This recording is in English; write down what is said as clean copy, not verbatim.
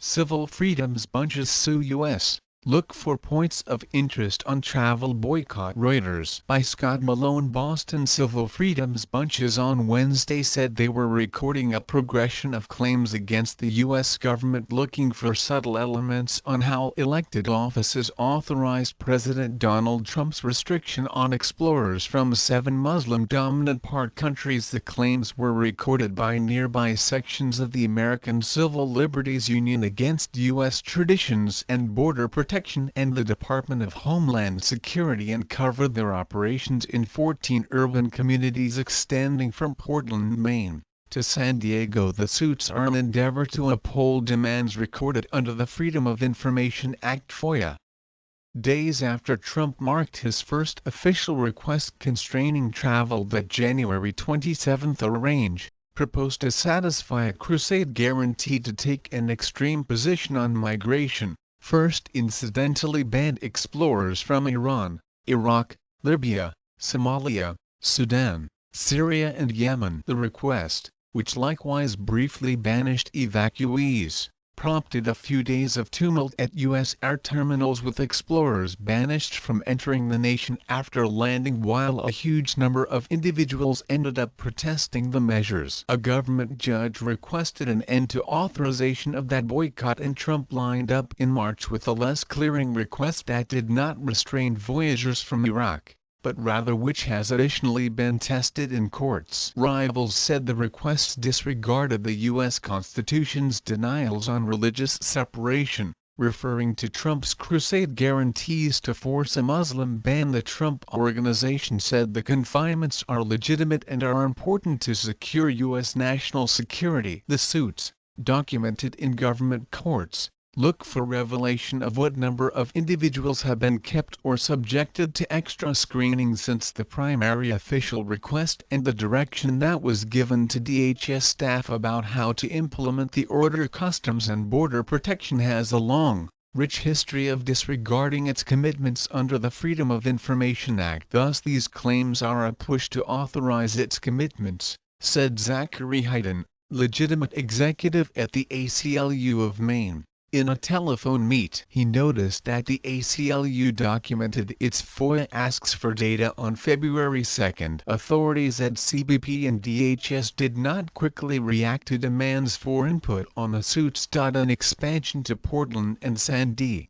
Civil freedoms bunches sue U.S. Look for points of interest on travel boycott. Reuters by Scott Malone. Boston civil freedoms bunches on Wednesday said they were recording a progression of claims against the U.S. government looking for subtle elements on how elected offices authorized President Donald Trump's restriction on explorers from 7 Muslim-dominant part countries. The claims were recorded by nearby sections of the American Civil Liberties Union against U.S. traditions and border protection and the Department of Homeland Security, and covered their operations in 14 urban communities extending from Portland, Maine, to San Diego. The suits are an endeavor to uphold demands recorded under the Freedom of Information Act (FOIA). Days after Trump marked his first official request constraining travel, that January 27 arrange, proposed to satisfy a crusade guarantee to take an extreme position on migration, first incidentally banned explorers from Iran, Iraq, Libya, Somalia, Sudan, Syria and Yemen. The request, which likewise briefly banished evacuees, prompted a few days of tumult at U.S. air terminals, with explorers banished from entering the nation after landing, while a huge number of individuals ended up protesting the measures. A government judge requested an end to authorization of that boycott, and Trump lined up in March with a less clearing request that did not restrain voyagers from Iraq, but rather which has additionally been tested in courts. Rivals said the requests disregarded the U.S. Constitution's denials on religious separation, referring to Trump's crusade guarantees to force a Muslim ban. The Trump Organization said the confinements are legitimate and are important to secure U.S. national security. The suits, documented in government courts, look for revelation of what number of individuals have been kept or subjected to extra screening since the primary official request, and the direction that was given to DHS staff about how to implement the order. Customs and Border Protection has a long, rich history of disregarding its commitments under the Freedom of Information Act. Thus these claims are a push to authorize its commitments, said Zachary Hayden, legitimate executive at the ACLU of Maine. In a telephone meet, he noticed that the ACLU documented its FOIA asks for data on February 2. Authorities at CBP and DHS did not quickly react to demands for input on the suits. An expansion to Portland and San Diego